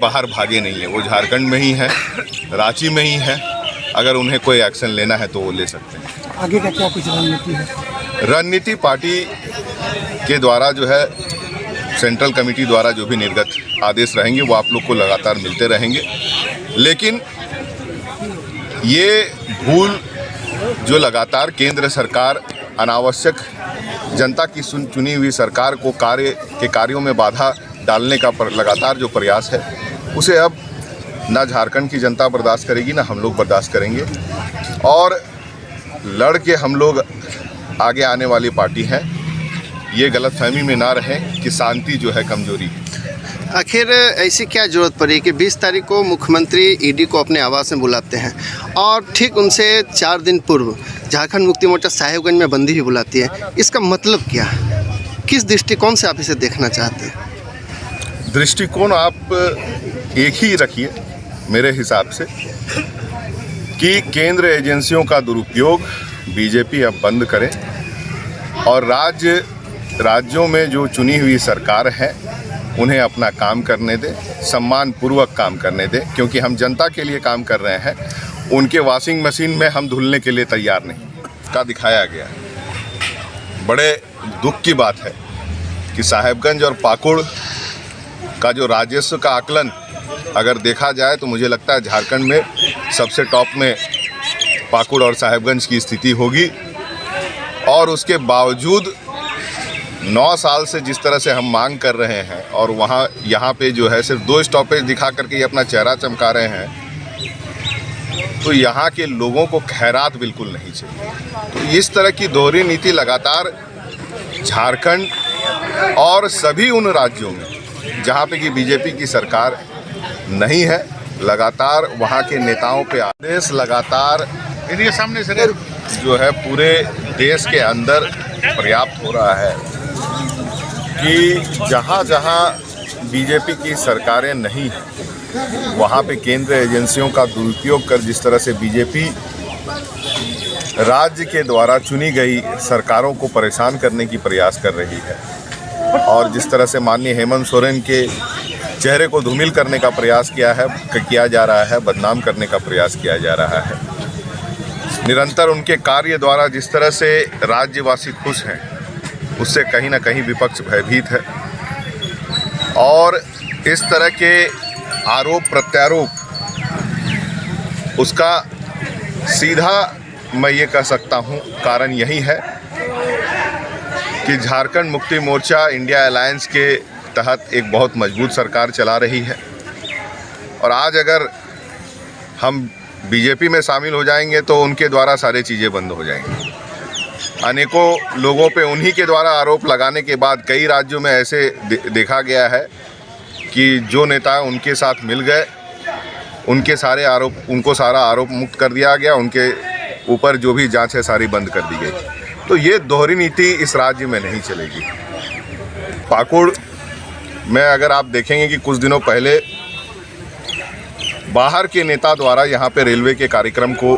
बाहर भागे नहीं है, वो झारखंड में ही है, रांची में ही है। अगर उन्हें कोई एक्शन लेना है तो वो ले सकते हैं। आगे का क्या कुछ रणनीति है? रणनीति पार्टी के द्वारा जो है, सेंट्रल कमेटी द्वारा जो भी निर्गत आदेश रहेंगे वो आप लोग को लगातार मिलते रहेंगे। लेकिन ये भूल जो लगातार केंद्र सरकार अनावश्यक जनता की चुनी हुई सरकार को कार्यों में बाधा डालने का लगातार जो प्रयास है, उसे अब ना झारखंड की जनता बर्दाश्त करेगी, ना हम लोग बर्दाश्त करेंगे। और लड़ के हम लोग आगे आने वाली पार्टी है। ये गलतफहमी में ना रहें कि शांति जो है कमजोरी है। आखिर ऐसी क्या ज़रूरत पड़ी कि 20 तारीख को मुख्यमंत्री ईडी को अपने आवास में बुलाते हैं और ठीक उनसे 4 दिन पूर्व झारखंड मुक्ति मोर्चा साहेबगंज में बंदी भी बुलाती है? इसका मतलब क्या है? किस दृष्टिकोण से आप इसे देखना चाहते हैं? दृष्टिकोण आप एक ही रखिए मेरे हिसाब से कि केंद्र एजेंसियों का दुरुपयोग बीजेपी अब बंद करे और राज्यों में जो चुनी हुई सरकार है उन्हें अपना काम करने दे, सम्मानपूर्वक काम करने दे। क्योंकि हम जनता के लिए काम कर रहे हैं, उनके वॉशिंग मशीन में हम धुलने के लिए तैयार नहीं का दिखाया गया। बड़े दुख की बात है कि साहेबगंज और पाकुड़ का जो राजस्व का आकलन अगर देखा जाए तो मुझे लगता है झारखंड में सबसे टॉप में पाकुड़ और साहेबगंज की स्थिति होगी। और उसके बावजूद 9 साल से जिस तरह से हम मांग कर रहे हैं और यहाँ पे जो है सिर्फ 2 स्टॉपेज दिखा करके ये अपना चेहरा चमका रहे हैं, तो यहाँ के लोगों को खैरात बिल्कुल नहीं चाहिए। तो इस तरह की दोहरी नीति लगातार झारखंड और सभी उन राज्यों में जहाँ पे कि बीजेपी की सरकार नहीं है, लगातार वहाँ के नेताओं पे आदेश लगातार इनके सामने से जो है पूरे देश के अंदर पर्याप्त हो रहा है कि जहाँ जहाँ बीजेपी की सरकारें नहीं हैं वहाँ पे केंद्र एजेंसियों का दुरुपयोग कर जिस तरह से बीजेपी राज्य के द्वारा चुनी गई सरकारों को परेशान करने की प्रयास कर रही है और जिस तरह से माननीय हेमंत सोरेन के चेहरे को धूमिल करने का प्रयास किया जा रहा है, बदनाम करने का प्रयास किया जा रहा है। निरंतर उनके कार्य द्वारा जिस तरह से राज्यवासी खुश हैं, उससे कहीं ना कहीं विपक्ष भयभीत है। और इस तरह के आरोप प्रत्यारोप, उसका सीधा मैं ये कह सकता हूँ कारण यही है कि झारखंड मुक्ति मोर्चा इंडिया अलायंस के तहत एक बहुत मजबूत सरकार चला रही है। और आज अगर हम बीजेपी में शामिल हो जाएंगे तो उनके द्वारा सारी चीज़ें बंद हो जाएंगी। अनेकों लोगों पे उन्हीं के द्वारा आरोप लगाने के बाद कई राज्यों में ऐसे देखा गया है कि जो नेता उनके साथ मिल गए, उनको सारा आरोप मुक्त कर दिया गया, उनके ऊपर जो भी जांच है सारी बंद कर दी गई। तो ये दोहरी नीति इस राज्य में नहीं चलेगी। पाकुड़ में अगर आप देखेंगे कि कुछ दिनों पहले बाहर के नेता द्वारा यहाँ पे रेलवे के कार्यक्रम को